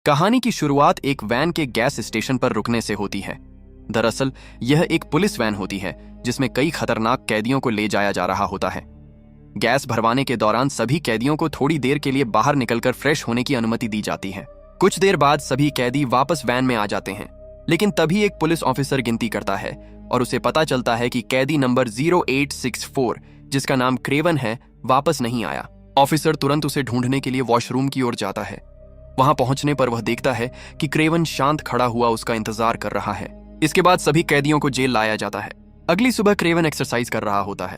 कहानी की शुरुआत एक वैन के गैस स्टेशन पर रुकने से होती है। दरअसल यह एक पुलिस वैन होती है जिसमें कई खतरनाक कैदियों को ले जाया जा रहा होता है। गैस भरवाने के दौरान सभी कैदियों को थोड़ी देर के लिए बाहर निकलकर फ्रेश होने की अनुमति दी जाती है। कुछ देर बाद सभी कैदी वापस वैन में आ जाते हैं, लेकिन तभी एक पुलिस ऑफिसर गिनती करता है और उसे पता चलता है कि कैदी नंबर 0864, जिसका नाम क्रेवन है, वापस नहीं आया। ऑफिसर तुरंत उसे ढूंढने के लिए वॉशरूम की ओर जाता है। वहां पहुंचने पर वह देखता है कि क्रेवन शांत खड़ा हुआ उसका इंतजार कर रहा है। इसके बाद सभी कैदियों को जेल लाया जाता है। अगली सुबह क्रेवन एक्सरसाइज कर रहा होता है।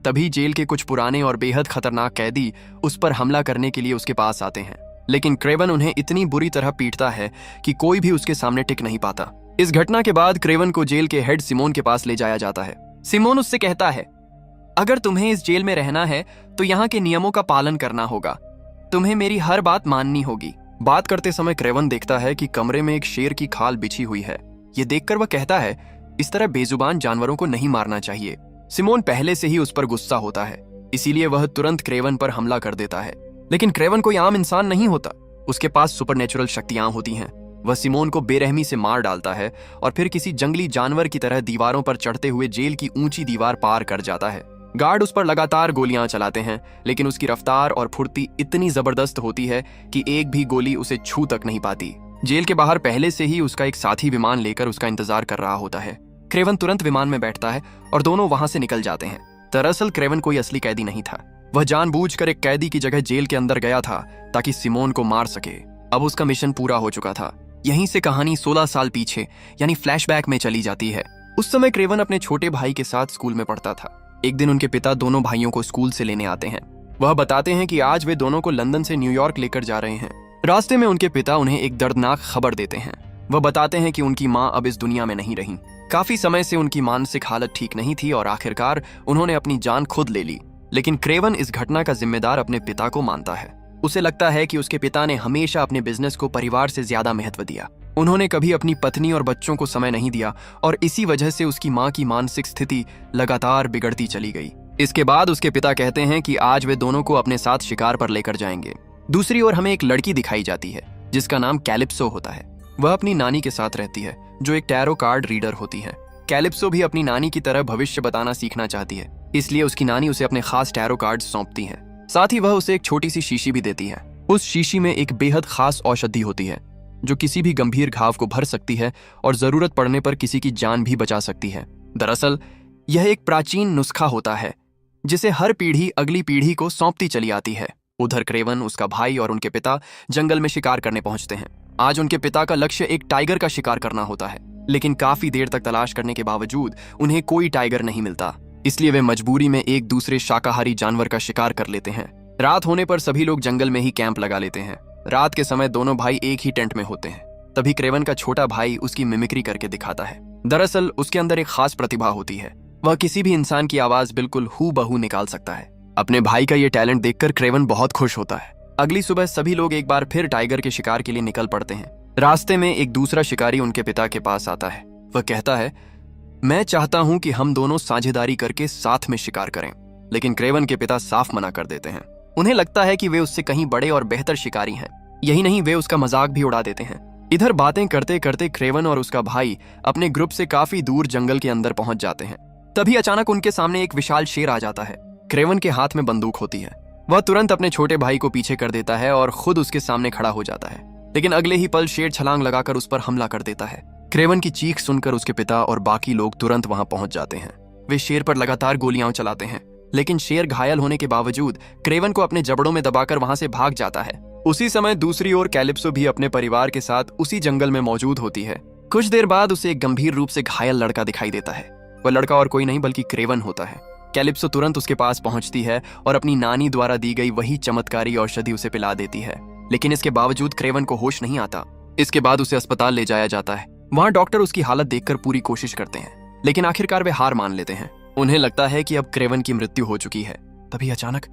तभी जेल के कुछ पुराने और बेहद खतरनाक कैदी उस पर हमला करने के लिए उसके पास आते हैं, लेकिन क्रेवन उन्हें इतनी बुरी तरह पीटता है कि कोई भी उसके सामने टिक नहीं पाता। इस घटना के बाद क्रेवन को जेल के हेड सिमोन के पास ले जाया जाता है। सिमोन उससे कहता है, अगर तुम्हें इस जेल में रहना है तो यहाँ के नियमों का पालन करना होगा। तुम्हें मेरी हर बात माननी होगी। बात करते समय क्रेवन देखता है कि कमरे में एक शेर की खाल बिछी हुई है। ये देखकर वह कहता है, इस तरह बेजुबान जानवरों को नहीं मारना चाहिए। सिमोन पहले से ही उस पर गुस्सा होता है, इसीलिए वह तुरंत क्रेवन पर हमला कर देता है। लेकिन क्रेवन कोई आम इंसान नहीं होता, उसके पास सुपरनेचुरल शक्तियां होती हैं। वह सिमोन को बेरहमी से मार डालता है और फिर किसी जंगली जानवर की तरह दीवारों पर चढ़ते हुए जेल की ऊंची दीवार पार कर जाता है। गार्ड उस पर लगातार गोलियां चलाते हैं, लेकिन उसकी रफ्तार और फुर्ती इतनी जबरदस्त होती है कि एक भी गोली उसे छू तक नहीं पाती। जेल के बाहर पहले से ही उसका एक साथी विमान लेकर उसका इंतजार कर रहा होता है। क्रेवन तुरंत विमान में बैठता है और दोनों वहां से निकल जाते हैं। दरअसल क्रेवन कोई असली कैदी नहीं था। वह जानबूझकर एक कैदी की जगह जेल के अंदर गया था ताकि सिमोन को मार सके। अब उसका मिशन पूरा हो चुका था। यहीं से कहानी 16 साल पीछे यानी फ्लैशबैक में चली जाती है। उस समय क्रेवन अपने छोटे भाई के साथ स्कूल में पढ़ता था। एक दिन उनके पिता दोनों भाइयों को स्कूल से लेने आते हैं। वह बताते हैं कि आज वे दोनों को लंदन से न्यूयॉर्क लेकर जा रहे हैं। रास्ते में उनके पिता उन्हें एक दर्दनाक खबर देते हैं। वह बताते हैं कि उनकी माँ अब इस दुनिया में नहीं रही। काफी समय से उनकी मानसिक हालत ठीक नहीं थी और आखिरकार उन्होंने अपनी जान खुद ले ली। लेकिन क्रेवन इस घटना का जिम्मेदार अपने पिता को मानता है। उसे लगता है कि उसके पिता ने हमेशा अपने बिजनेस को परिवार से ज्यादा महत्व दिया। उन्होंने कभी अपनी पत्नी और बच्चों को समय नहीं दिया और इसी वजह से उसकी माँ की मानसिक स्थिति लगातार बिगड़ती चली गई। इसके बाद उसके पिता कहते हैं कि आज वे दोनों को अपने साथ शिकार पर लेकर जाएंगे। दूसरी ओर हमें एक लड़की दिखाई जाती है जिसका नाम कैलिप्सो होता है। वह अपनी नानी के साथ रहती है जो एक टैरो कार्ड रीडर होती है। कैलिप्सो भी अपनी नानी की तरह भविष्य बताना सीखना चाहती है, इसलिए उसकी नानी उसे अपने खास टैरो कार्ड सौंपती है। साथ ही वह उसे एक छोटी सी शीशी भी देती है। उस शीशी में एक बेहद खास औषधि होती है जो किसी भी गंभीर घाव को भर सकती है और जरूरत पड़ने पर किसी की जान भी बचा सकती है। दरअसल यह एक प्राचीन नुस्खा होता है जिसे हर पीढ़ी अगली पीढ़ी को सौंपती चली आती है। उधर क्रेवन, उसका भाई और उनके पिता जंगल में शिकार करने पहुंचते हैं। आज उनके पिता का लक्ष्य एक टाइगर का शिकार करना होता है, लेकिन काफी देर तक तलाश करने के बावजूद उन्हें कोई टाइगर नहीं मिलता। इसलिए वे मजबूरी में एक दूसरे शाकाहारी जानवर का शिकार कर लेते हैं। रात होने पर सभी लोग जंगल में ही कैंप लगा लेते हैं। रात के समय दोनों भाई एक ही टेंट में होते हैं। तभी क्रेवन का छोटा भाई उसकी मिमिक्री करके दिखाता है। दरअसल उसके अंदर एक खास प्रतिभा होती है। वह किसी भी इंसान की आवाज बिल्कुल हूबहू निकाल सकता है। अपने भाई का ये टैलेंट देखकर क्रेवन बहुत खुश होता है। अगली सुबह सभी लोग एक बार फिर टाइगर के शिकार के लिए निकल पड़ते हैं। रास्ते में एक दूसरा शिकारी उनके पिता के पास आता है। वह कहता है, मैं चाहता हूं कि हम दोनों साझेदारी करके साथ में शिकार करें। लेकिन क्रेवन के पिता साफ मना कर देते हैं। उन्हें लगता है कि वे उससे कहीं बड़े और बेहतर शिकारी हैं। यही नहीं, वे उसका मजाक भी उड़ा देते हैं। इधर बातें करते करते क्रेवन और उसका भाई अपने ग्रुप से काफी दूर जंगल के अंदर पहुंच जाते हैं। तभी अचानक उनके सामने एक विशाल शेर आ जाता है। क्रेवन के हाथ में बंदूक होती है। वह तुरंत अपने छोटे भाई को पीछे कर देता है और खुद उसके सामने खड़ा हो जाता है। लेकिन अगले ही पल शेर छलांग लगाकर उस पर हमला कर देता है। क्रेवन की चीख सुनकर उसके पिता और बाकी लोग तुरंत वहां पहुंच जाते हैं। वे शेर पर लगातार गोलियां चलाते हैं, लेकिन शेर घायल होने के बावजूद क्रेवन को अपने जबड़ों में दबाकर वहां से भाग जाता है। उसी समय दूसरी ओर कैलिप्सो भी अपने परिवार के साथ उसी जंगल में मौजूद होती है। कुछ देर बाद उसे एक गंभीर रूप से घायल लड़का दिखाई देता है। वह लड़का और कोई नहीं बल्कि क्रेवन होता है। कैलिप्सो तुरंत उसके पास पहुंचती है और अपनी नानी द्वारा दी गई वही चमत्कारी औषधि उसे पिला देती है। लेकिन इसके बावजूद क्रेवन को होश नहीं आता। इसके बाद उसे अस्पताल ले जाया जाता है। वहां डॉक्टर उसकी हालत देखकर पूरी कोशिश करते हैं, लेकिन आखिरकार वे हार मान लेते हैं। उन्हें लगता है कि अब क्रेवन की मृत्यु हो चुकी है। तभी अचानक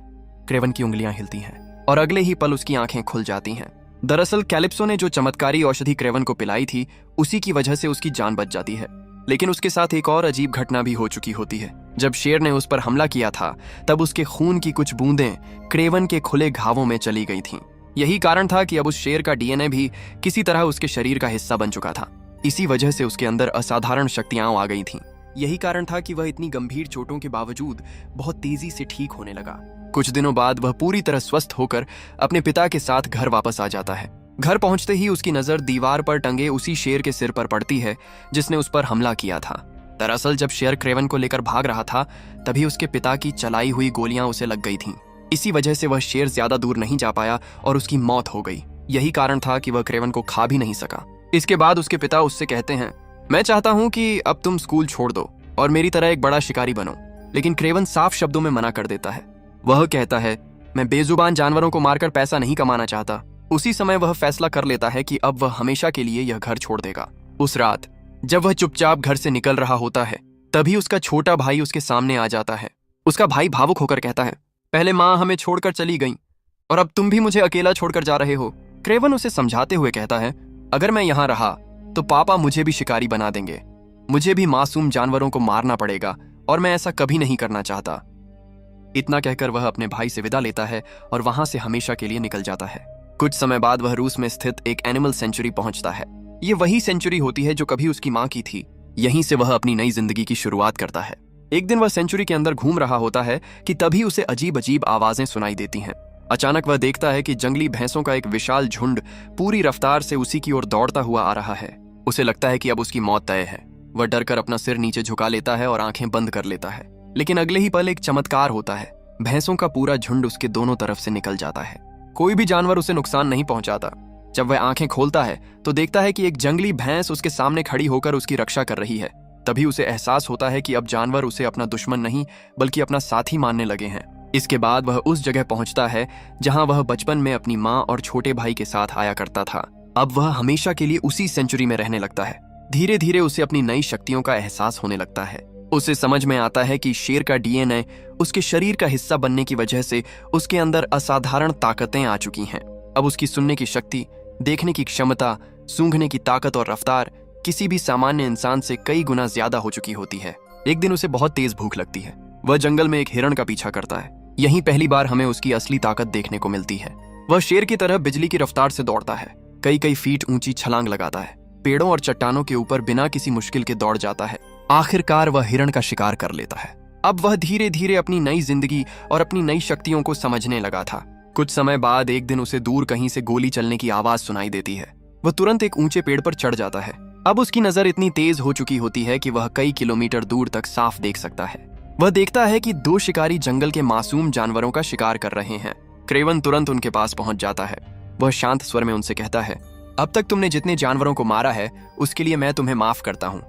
क्रेवन की उंगलियां हिलती हैं और अगले ही पल उसकी आंखें खुल जाती हैं। दरअसल कैलिप्सो ने जो चमत्कारी औषधि क्रेवन को पिलाई थी, उसी की वजह से उसकी जान बच जाती है। लेकिन उसके साथ एक और अजीब घटना भी हो चुकी होती है। जब शेर ने उस पर हमला किया था, तब उसके खून की कुछ बूंदें क्रेवन के खुले घावों में चली गई थीं। यही कारण था कि अब उस शेर का डीएनए भी किसी तरह उसके शरीर का हिस्सा बन चुका था। इसी वजह से उसके अंदर असाधारण शक्तियां आ गई थीं। यही कारण था कि वह इतनी गंभीर चोटों के बावजूद बहुत तेजी से ठीक होने लगा। कुछ दिनों बाद वह पूरी तरह स्वस्थ होकर अपने पिता के साथ घर वापस आ जाता है। घर पहुंचते ही उसकी नजर दीवार पर टंगे उसी शेर के सिर पर पड़ती है जिसने उस पर हमला किया था। दरअसल जब शेर क्रेवन को लेकर भाग रहा था तभी उसके पिता की चलाई हुई गोलियां उसे लग गई थीं। इसी वजह से वह शेर ज्यादा दूर नहीं जा पाया और उसकी मौत हो गई। यही कारण था कि वह क्रेवन को खा भी नहीं सका। इसके बाद उसके पिता उससे कहते हैं, मैं चाहता हूं कि अब तुम स्कूल छोड़ दो और मेरी तरह एक बड़ा शिकारी बनो। लेकिन क्रेवन साफ शब्दों में मना कर देता है। वह कहता है, मैं बेजुबान जानवरों को मारकर पैसा नहीं कमाना चाहता। उसी समय वह फैसला कर लेता है कि अब वह हमेशा के लिए यह घर छोड़ देगा। उस रात जब वह चुपचाप घर से निकल रहा होता है तभी उसका छोटा भाई उसके सामने आ जाता है। उसका भाई भावुक होकर कहता है, पहले माँ हमें छोड़कर चली गई और अब तुम भी मुझे अकेला छोड़कर जा रहे हो। क्रेवन उसे समझाते हुए कहता है, अगर मैं यहाँ रहा तो पापा मुझे भी शिकारी बना देंगे। मुझे भी मासूम जानवरों को मारना पड़ेगा और मैं ऐसा कभी नहीं करना चाहता। इतना कहकर वह अपने भाई से विदा लेता है और वहां से हमेशा के लिए निकल जाता है। कुछ समय बाद वह रूस में स्थित एक एनिमल सेंचुरी पहुंचता है। ये वही सेंचुरी होती है जो कभी उसकी माँ की थी। यहीं से वह अपनी नई जिंदगी की शुरुआत करता है। एक दिन वह सेंचुरी के अंदर घूम रहा होता है कि तभी उसे अजीब अजीब आवाजें सुनाई देती हैं। अचानक वह देखता है कि जंगली भैंसों का एक विशाल झुंड पूरी रफ्तार से उसी की ओर दौड़ता हुआ आ रहा है। उसे लगता है कि अब उसकी मौत तय है। वह डरकर अपना सिर नीचे झुका लेता है और आंखें बंद कर लेता है। लेकिन अगले ही पल एक चमत्कार होता है। भैंसों का पूरा झुंड उसके दोनों तरफ से निकल जाता है। कोई भी जानवर उसे नुकसान नहीं पहुंचाता। जब वह आंखें खोलता है तो देखता है कि एक जंगली भैंस उसके सामने खड़ी होकर उसकी रक्षा कर रही है। तभी उसे एहसास होता है कि अब जानवर उसे अपना दुश्मन नहीं बल्कि अपना साथी मानने लगे हैं। इसके बाद वह उस जगह पहुंचता है जहां वह बचपन में अपनी माँ और छोटे भाई के साथ आया करता था। अब वह हमेशा के लिए उसी सेंचुरी में रहने लगता है। धीरे धीरे उसे अपनी नई शक्तियों का एहसास होने लगता है। उसे समझ में आता है कि शेर का डीएनए उसके शरीर का हिस्सा बनने की वजह से उसके अंदर असाधारण ताकतें आ चुकी हैं। अब उसकी सुनने की शक्ति, देखने की क्षमता, सूंघने की ताकत और रफ्तार किसी भी सामान्य इंसान से कई गुना ज्यादा हो चुकी होती है। एक दिन उसे बहुत तेज भूख लगती है। वह जंगल में एक हिरण का पीछा करता है। यहीं पहली बार हमें उसकी असली ताकत देखने को मिलती है। वह शेर की तरह बिजली की रफ्तार से दौड़ता है। कई कई फीट ऊंची छलांग लगाता है। पेड़ों और चट्टानों के ऊपर बिना किसी मुश्किल के दौड़ जाता है। आखिरकार वह हिरण का शिकार कर लेता है। अब वह धीरे धीरे अपनी नई जिंदगी और अपनी नई शक्तियों को समझने लगा था। कुछ समय बाद एक दिन उसे दूर कहीं से गोली चलने की आवाज सुनाई देती है। वह तुरंत एक ऊंचे पेड़ पर चढ़ जाता है। अब उसकी नजर इतनी तेज हो चुकी होती है कि वह कई किलोमीटर दूर तक साफ देख सकता है। वह देखता है कि दो शिकारी जंगल के मासूम जानवरों का शिकार कर रहे हैं। क्रेवन तुरंत उनके पास पहुंच जाता है। वह शांत स्वर में उनसे कहता है, अब तक तुमने जितने जानवरों को मारा है उसके लिए मैं तुम्हें माफ करता हूं,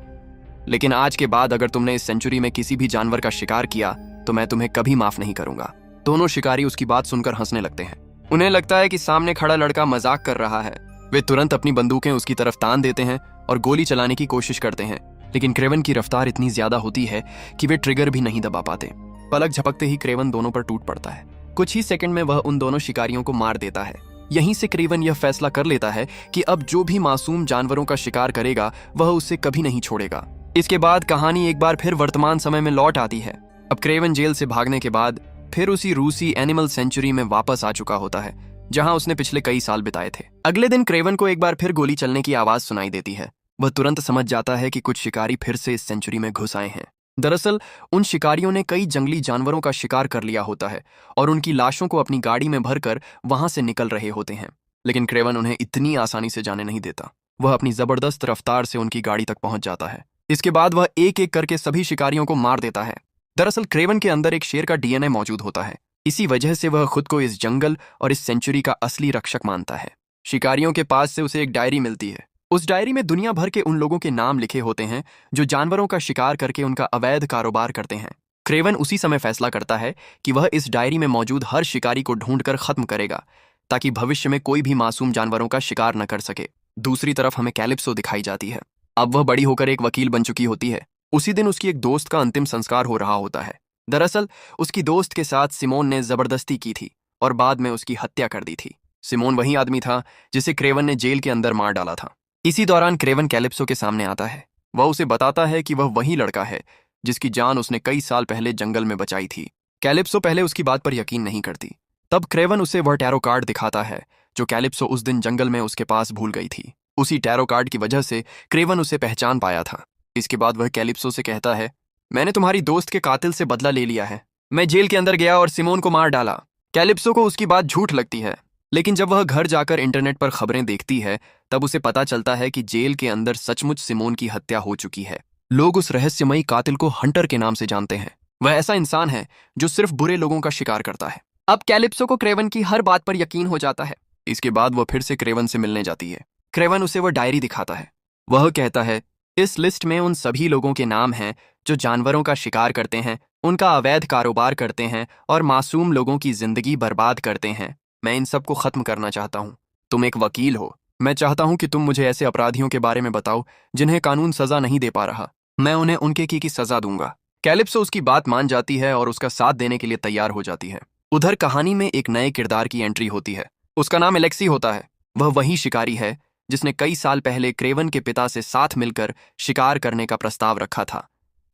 लेकिन आज के बाद अगर तुमने इस सेंचुरी में किसी भी जानवर का शिकार किया तो मैं तुम्हें कभी माफ नहीं करूंगा। दोनों शिकारी उसकी बात सुनकर हंसने लगते हैं। उन्हें लगता है कि सामने खड़ा लड़का मजाक कर रहा है। वे तुरंत अपनी बंदूकें उसकी तरफ तान देते हैं और गोली चलाने की कोशिश करते हैं, लेकिन क्रेवन की रफ्तार इतनी ज्यादा होती है कि वे ट्रिगर भी नहीं दबा पाते। पलक झपकते ही क्रेवन दोनों पर टूट पड़ता है। कुछ ही सेकंड में वह उन दोनों शिकारियों को मार देता है। यहीं से क्रेवन यह फैसला कर लेता है कि अब जो भी मासूम जानवरों का शिकार करेगा वह उसे कभी नहीं छोड़ेगा। इसके बाद कहानी एक बार फिर वर्तमान समय में लौट आती है। अब क्रेवन जेल से भागने के बाद फिर उसी रूसी एनिमल सेंचुरी में वापस आ चुका होता है जहां उसने पिछले कई साल बिताए थे। अगले दिन क्रेवन को एक बार फिर गोली चलने की आवाज सुनाई देती है। वह तुरंत समझ जाता है कि कुछ शिकारी फिर से इस सेंचुरी में घुस आए हैं। दरअसल उन शिकारियों ने कई जंगली जानवरों का शिकार कर लिया होता है और उनकी लाशों को अपनी गाड़ी में भरकर वहां से निकल रहे होते हैं। लेकिन क्रेवन उन्हें इतनी आसानी से जाने नहीं देता। वह अपनी जबरदस्त रफ्तार से उनकी गाड़ी तक पहुंच जाता है। इसके बाद वह एक एक करके सभी शिकारियों को मार देता है। दरअसल क्रेवन के अंदर एक शेर का डीएनए मौजूद होता है। इसी वजह से वह खुद को इस जंगल और इस सेंचुरी का असली रक्षक मानता है। शिकारियों के पास से उसे एक डायरी मिलती है। उस डायरी में दुनिया भर के उन लोगों के नाम लिखे होते हैं जो जानवरों का शिकार करके उनका अवैध कारोबार करते हैं। क्रेवन उसी समय फैसला करता है कि वह इस डायरी में मौजूद हर शिकारी को ढूंढकर खत्म करेगा ताकि भविष्य में कोई भी मासूम जानवरों का शिकार न कर सके। दूसरी तरफ हमें कैलिप्सो दिखाई जाती है। अब वह बड़ी होकर एक वकील बन चुकी होती है। उसी दिन उसकी एक दोस्त का अंतिम संस्कार हो रहा होता है। दरअसल उसकी दोस्त के साथ सिमोन ने जबरदस्ती की थी और बाद में उसकी हत्या कर दी थी। सिमोन वही आदमी था जिसे क्रेवन ने जेल के अंदर मार डाला था। इसी दौरान क्रेवन कैलिप्सो के सामने आता है। वह उसे बताता है कि वह वही लड़का है जिसकी जान उसने कई साल पहले जंगल में बचाई थी। कैलिप्सो पहले उसकी बात पर यकीन नहीं करती। तब क्रेवन उसे वह टैरो कार्ड दिखाता है जो कैलिप्सो उस दिन जंगल में उसके पास भूल गई थी। उसी टैरो कार्ड की वजह से क्रेवन उसे पहचान पाया था। इसके बाद वह कैलिप्सो से कहता है, मैंने तुम्हारी दोस्त के कातिल से बदला ले लिया है। मैं जेल के अंदर गया और सिमोन को मार डाला। कैलिप्सो को उसकी बात झूठ लगती है, लेकिन जब वह घर जाकर इंटरनेट पर खबरें देखती है तब उसे पता चलता है कि जेल के अंदर सचमुच सिमोन की हत्या हो चुकी है। लोग उस रहस्यमयी कातिल को हंटर के नाम से जानते हैं। वह ऐसा इंसान है जो सिर्फ बुरे लोगों का शिकार करता है। अब कैलिप्सो को क्रेवन की हर बात पर यकीन हो जाता है। इसके बाद वह फिर से क्रेवन से मिलने जाती है। क्रेवन उसे वह डायरी दिखाता है। वह कहता है, इस लिस्ट में उन सभी लोगों के नाम हैं जो जानवरों का शिकार करते हैं, उनका अवैध कारोबार करते हैं और मासूम लोगों की जिंदगी बर्बाद करते हैं। मैं इन सब को खत्म करना चाहता हूँ। तुम एक वकील हो। मैं चाहता हूँ कि तुम मुझे ऐसे अपराधियों के बारे में बताओ जिन्हें कानून सजा नहीं दे पा रहा। मैं उन्हें उनके की सजा दूंगा। कैलिप्सो उसकी बात मान जाती है और उसका साथ देने के लिए तैयार हो जाती है। उधर कहानी में एक नए किरदार की एंट्री होती है। उसका नाम एलेक्सी होता है। वह वही शिकारी है जिसने कई साल पहले क्रेवन के पिता से साथ मिलकर शिकार करने का प्रस्ताव रखा था,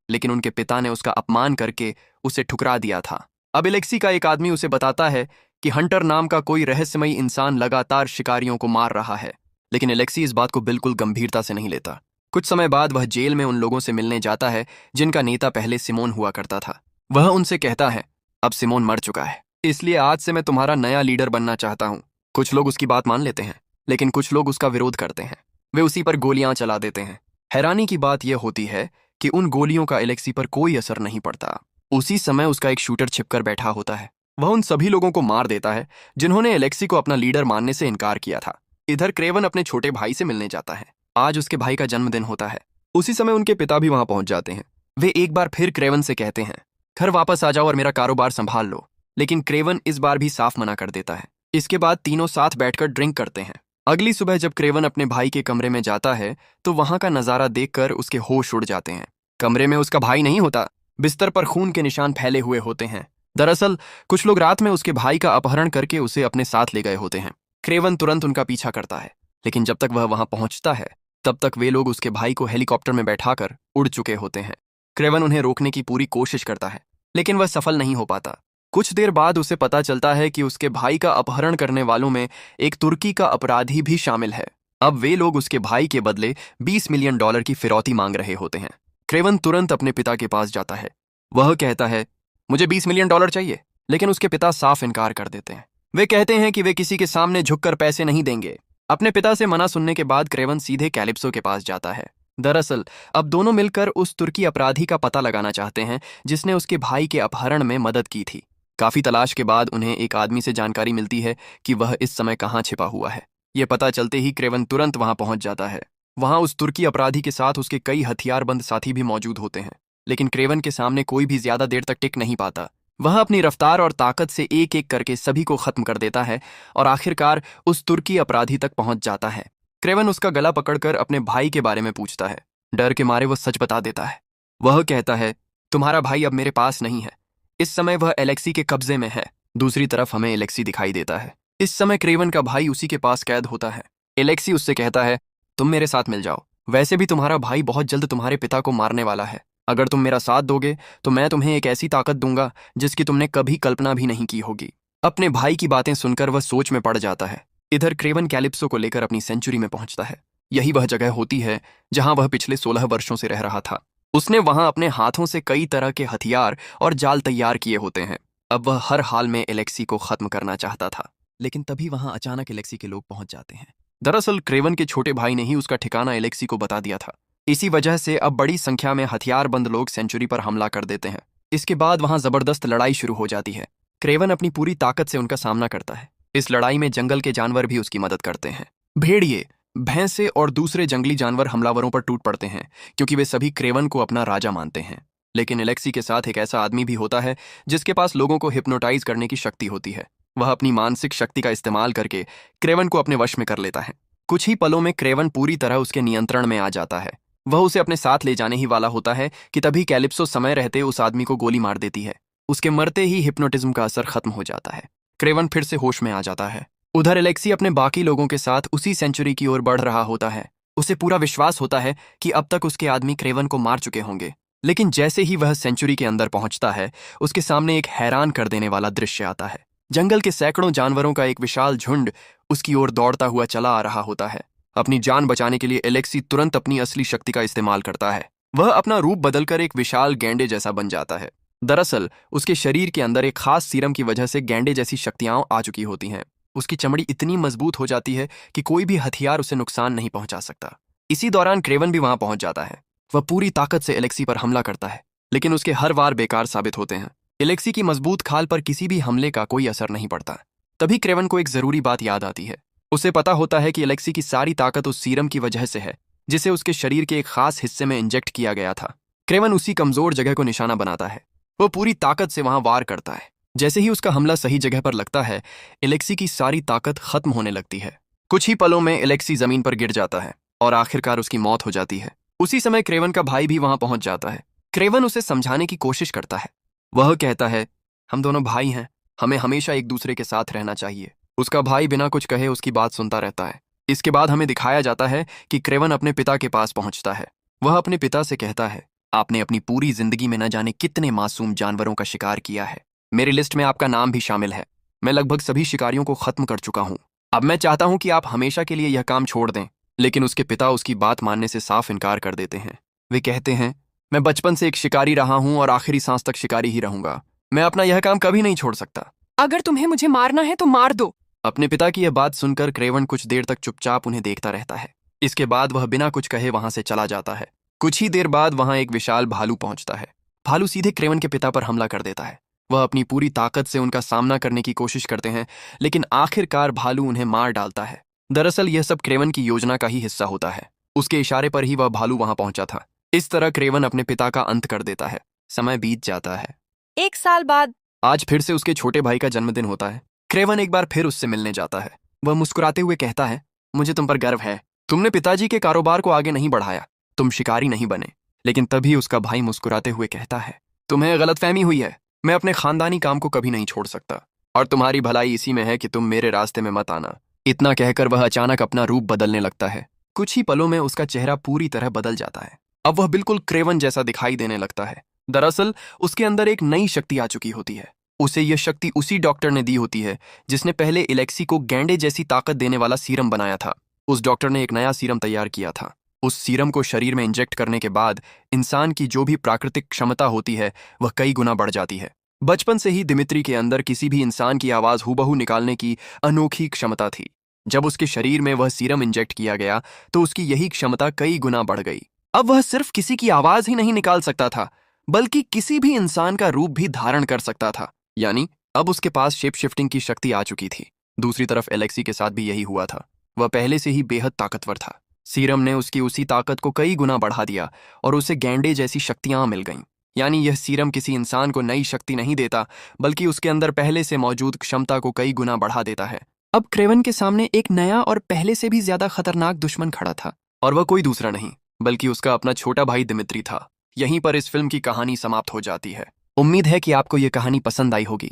लेकिन उनके पिता ने उसका अपमान करके उसे ठुकरा दिया था। अब एलेक्सी का एक आदमी उसे बताता है कि हंटर नाम का कोई रहस्यमयी इंसान लगातार शिकारियों को मार रहा है, लेकिन एलेक्सी इस बात को बिल्कुल गंभीरता से नहीं लेता। कुछ समय बाद वह जेल में उन लोगों से मिलने जाता है जिनका नेता पहले सिमोन हुआ करता था। वह उनसे कहता है, अब सिमोन मर चुका है, इसलिए आज से मैं तुम्हारा नया लीडर बनना चाहता हूँ। कुछ लोग उसकी बात मान लेते हैं, लेकिन कुछ लोग उसका विरोध करते हैं। वे उसी पर गोलियां चला देते हैं। हैरानी की बात यह होती है कि उन गोलियों का एलेक्सी पर कोई असर नहीं पड़ता। उसी समय उसका एक शूटर छिपकर बैठा होता है। वह उन सभी लोगों को मार देता है जिन्होंने एलेक्सी को अपना लीडर मानने से इनकार किया था। इधर क्रेवन अपने छोटे भाई से मिलने जाता है। आज उसके भाई का जन्मदिन होता है। उसी समय उनके पिता भी वहां पहुंच जाते हैं। वे एक बार फिर क्रेवन से कहते हैं, घर वापस आ जाओ और मेरा कारोबार संभाल लो, लेकिन क्रेवन इस बार भी साफ मना कर देता है। इसके बाद तीनों साथ बैठकर ड्रिंक करते हैं। अगली सुबह जब क्रेवन अपने भाई के कमरे में जाता है तो वहां का नजारा देखकर उसके होश उड़ जाते हैं। कमरे में उसका भाई नहीं होता। बिस्तर पर खून के निशान फैले हुए होते हैं। दरअसल कुछ लोग रात में उसके भाई का अपहरण करके उसे अपने साथ ले गए होते हैं। क्रेवन तुरंत उनका पीछा करता है, लेकिन जब तक वह वहां पहुंचता है तब तक वे लोग उसके भाई को हेलीकॉप्टर में बैठाकर उड़ चुके होते हैं। क्रेवन उन्हें रोकने की पूरी कोशिश करता है, लेकिन वह सफल नहीं हो पाता। कुछ देर बाद उसे पता चलता है कि उसके भाई का अपहरण करने वालों में एक तुर्की का अपराधी भी शामिल है। अब वे लोग उसके भाई के बदले $20 मिलियन की फिरौती मांग रहे होते हैं। क्रेवन तुरंत अपने पिता के पास जाता है। वह कहता है, मुझे $20 मिलियन चाहिए, लेकिन उसके पिता साफ इनकार कर देते हैं। वे कहते हैं कि वे किसी के सामने झुककर पैसे नहीं देंगे। अपने पिता से मना सुनने के बाद क्रेवन सीधे कैलिप्सो के पास जाता है। दरअसल अब दोनों मिलकर उस तुर्की अपराधी का पता लगाना चाहते हैं जिसने उसके भाई के अपहरण में मदद की थी। काफी तलाश के बाद उन्हें एक आदमी से जानकारी मिलती है कि वह इस समय कहाँ छिपा हुआ है। यह पता चलते ही क्रेवन तुरंत वहां पहुंच जाता है। वहां उस तुर्की अपराधी के साथ उसके कई हथियारबंद साथी भी मौजूद होते हैं, लेकिन क्रेवन के सामने कोई भी ज्यादा देर तक टिक नहीं पाता। वह अपनी रफ्तार और ताकत से एक एक करके सभी को खत्म कर देता है और आखिरकार उस तुर्की अपराधी तक पहुंच जाता है। क्रेवन उसका गला पकड़कर अपने भाई के बारे में पूछता है। डर के मारे वह सच बता देता है। वह कहता है, तुम्हारा भाई अब मेरे पास नहीं है। इस समय वह एलेक्सी के कब्जे में है। दूसरी तरफ हमें एलेक्सी दिखाई देता है। इस समय क्रेवन का भाई उसी के पास कैद होता है। एलेक्सी उससे कहता है, तुम मेरे साथ मिल जाओ। वैसे भी तुम्हारा भाई बहुत जल्द तुम्हारे पिता को मारने वाला है। अगर तुम मेरा साथ दोगे तो मैं तुम्हें एक ऐसी ताकत दूंगा जिसकी तुमने कभी कल्पना भी नहीं की होगी। अपने भाई की बातें सुनकर वह सोच में पड़ जाता है। इधर क्रेवन कैलिप्सो को लेकर अपनी सेंचुरी में पहुंचता है। यही वह जगह होती है जहां वह पिछले 16 वर्षों से रह रहा था। उसने वहां अपने हाथों से कई तरह के हथियार और जाल तैयार किए होते हैं। अब वह हर हाल में एलेक्सी को खत्म करना चाहता था, लेकिन तभी वहां अचानक एलेक्सी के लोग पहुंच जाते हैं। दरअसल क्रेवन के छोटे भाई ने ही उसका ठिकाना एलेक्सी को बता दिया था। इसी वजह से अब बड़ी संख्या में हथियारबंद लोग सेंचुरी पर हमला कर देते हैं। इसके बाद वहां जबरदस्त लड़ाई शुरू हो जाती है। क्रेवन अपनी पूरी ताकत से उनका सामना करता है। इस लड़ाई में जंगल के जानवर भी उसकी मदद करते हैं। भेड़िए, भैंसे और दूसरे जंगली जानवर हमलावरों पर टूट पड़ते हैं क्योंकि वे सभी क्रेवन को अपना राजा मानते हैं। लेकिन एलेक्सी के साथ एक ऐसा आदमी भी होता है जिसके पास लोगों को हिप्नोटाइज करने की शक्ति होती है। वह अपनी मानसिक शक्ति का इस्तेमाल करके क्रेवन को अपने वश में कर लेता है। कुछ ही पलों में क्रेवन पूरी तरह उसके नियंत्रण में आ जाता है। वह उसे अपने साथ ले जाने ही वाला होता है कि तभी कैलिप्सो समय रहते उस आदमी को गोली मार देती है। उसके मरते ही हिप्नोटिज्म का असर खत्म हो जाता है। क्रेवन फिर से होश में आ जाता है। उधर एलेक्सी अपने बाकी लोगों के साथ उसी सेंचुरी की ओर बढ़ रहा होता है। उसे पूरा विश्वास होता है कि अब तक उसके आदमी क्रेवन को मार चुके होंगे, लेकिन जैसे ही वह सेंचुरी के अंदर पहुंचता है उसके सामने एक हैरान कर देने वाला दृश्य आता है। जंगल के सैकड़ों जानवरों का एक विशाल झुंड उसकी ओर दौड़ता हुआ चला आ रहा होता है। अपनी जान बचाने के लिए एलेक्सी तुरंत अपनी असली शक्ति का इस्तेमाल करता है। वह अपना रूप बदलकर एक विशाल गैंडे जैसा बन जाता है। दरअसल उसके शरीर के अंदर एक खास सीरम की वजह से गैंडे जैसी शक्तियां आ चुकी होती हैं। उसकी चमड़ी इतनी मजबूत हो जाती है कि कोई भी हथियार उसे नुकसान नहीं पहुंचा सकता। इसी दौरान क्रेवन भी वहां पहुंच जाता है। वह पूरी ताकत से एलेक्सी पर हमला करता है, लेकिन उसके हर वार बेकार साबित होते हैं। एलेक्सी की मजबूत खाल पर किसी भी हमले का कोई असर नहीं पड़ता। तभी क्रेवन को एक जरूरी बात याद आती है। उसे पता होता है कि एलेक्सी की सारी ताकत उस सीरम की वजह से है, जिसे उसके शरीर के एक खास हिस्से में इंजेक्ट किया गया था। क्रेवन उसी कमजोर जगह को निशाना बनाता है। वो पूरी ताकत से वहां वार करता है। जैसे ही उसका हमला सही जगह पर लगता है, एलेक्सी की सारी ताकत खत्म होने लगती है। कुछ ही पलों में एलेक्सी जमीन पर गिर जाता है और आखिरकार उसकी मौत हो जाती है। उसी समय क्रेवन का भाई भी वहां पहुंच जाता है। क्रेवन उसे समझाने की कोशिश करता है। वह कहता है, हम दोनों भाई हैं, हमें हमेशा एक दूसरे के साथ रहना चाहिए। उसका भाई बिना कुछ कहे उसकी बात सुनता रहता है। इसके बाद हमें दिखाया जाता है कि क्रेवन अपने पिता के पास पहुंचता है। वह अपने पिता से कहता है, आपने अपनी पूरी जिंदगी में न जाने कितने मासूम जानवरों का शिकार किया है। मेरी लिस्ट में आपका नाम भी शामिल है। मैं लगभग सभी शिकारियों को खत्म कर चुका हूं। अब मैं चाहता हूं कि आप हमेशा के लिए यह काम छोड़ दें। लेकिन उसके पिता उसकी बात मानने से साफ इनकार कर देते हैं। वे कहते हैं, मैं बचपन से एक शिकारी रहा हूं और आखिरी सांस तक शिकारी ही रहूंगा। मैं अपना यह काम कभी नहीं छोड़ सकता। अगर तुम्हें मुझे मारना है तो मार दो। अपने पिता की यह बात सुनकर क्रेवन कुछ देर तक चुपचाप उन्हें देखता रहता है। इसके बाद वह बिना कुछ कहे वहां से चला जाता है। कुछ ही देर बाद वहां एक विशाल भालू पहुंचता है। भालू सीधे क्रेवन के पिता पर हमला कर देता है। वह अपनी पूरी ताकत से उनका सामना करने की कोशिश करते हैं, लेकिन आखिरकार भालू उन्हें मार डालता है। दरअसल यह सब क्रेवन की योजना का ही हिस्सा होता है। उसके इशारे पर ही वह भालू वहां पहुंचा था। इस तरह क्रेवन अपने पिता का अंत कर देता है। समय बीत जाता है। 1 साल बाद आज फिर से उसके छोटे भाई का जन्मदिन होता है। क्रेवन एक बार फिर उससे मिलने जाता है। वह मुस्कुराते हुए कहता है, मुझे तुम पर गर्व है। तुमने पिताजी के कारोबार को आगे नहीं बढ़ाया, तुम शिकारी नहीं बने। लेकिन तभी उसका भाई मुस्कुराते हुए कहता है, तुम्हें गलतफहमी हुई है। मैं अपने खानदानी काम को कभी नहीं छोड़ सकता, और तुम्हारी भलाई इसी में है कि तुम मेरे रास्ते में मत आना। इतना कहकर वह अचानक अपना रूप बदलने लगता है। कुछ ही पलों में उसका चेहरा पूरी तरह बदल जाता है। अब वह बिल्कुल क्रेवन जैसा दिखाई देने लगता है। दरअसल उसके अंदर एक नई शक्ति आ चुकी होती है। उसे यह शक्ति उसी डॉक्टर ने दी होती है जिसने पहले एलेक्सी को गैंडे जैसी ताकत देने वाला सीरम बनाया था। उस डॉक्टर ने एक नया सीरम तैयार किया था। उस सीरम को शरीर में इंजेक्ट करने के बाद इंसान की जो भी प्राकृतिक क्षमता होती है वह कई गुना बढ़ जाती है। बचपन से ही दिमित्री के अंदर किसी भी इंसान की आवाज हूबहू निकालने की अनोखी क्षमता थी। जब उसके शरीर में वह सीरम इंजेक्ट किया गया तो उसकी यही क्षमता कई गुना बढ़ गई। अब वह सिर्फ किसी की आवाज ही नहीं निकाल सकता था, बल्कि किसी भी इंसान का रूप भी धारण कर सकता था। यानी अब उसके पास शेप शिफ्टिंग की शक्ति आ चुकी थी। दूसरी तरफ एलेक्सी के साथ भी यही हुआ था। वह पहले से ही बेहद ताकतवर था। सीरम ने उसकी उसी ताकत को कई गुना बढ़ा दिया और उसे गैंडे जैसी शक्तियां मिल गईं। यानी यह सीरम किसी इंसान को नई शक्ति नहीं देता, बल्कि उसके अंदर पहले से मौजूद क्षमता को कई गुना बढ़ा देता है। अब क्रेवन के सामने एक नया और पहले से भी ज्यादा खतरनाक दुश्मन खड़ा था, और वह कोई दूसरा नहीं बल्कि उसका अपना छोटा भाई दिमित्री था। यहीं पर इस फिल्म की कहानी समाप्त हो जाती है। उम्मीद है कि आपको यह कहानी पसंद आई होगी।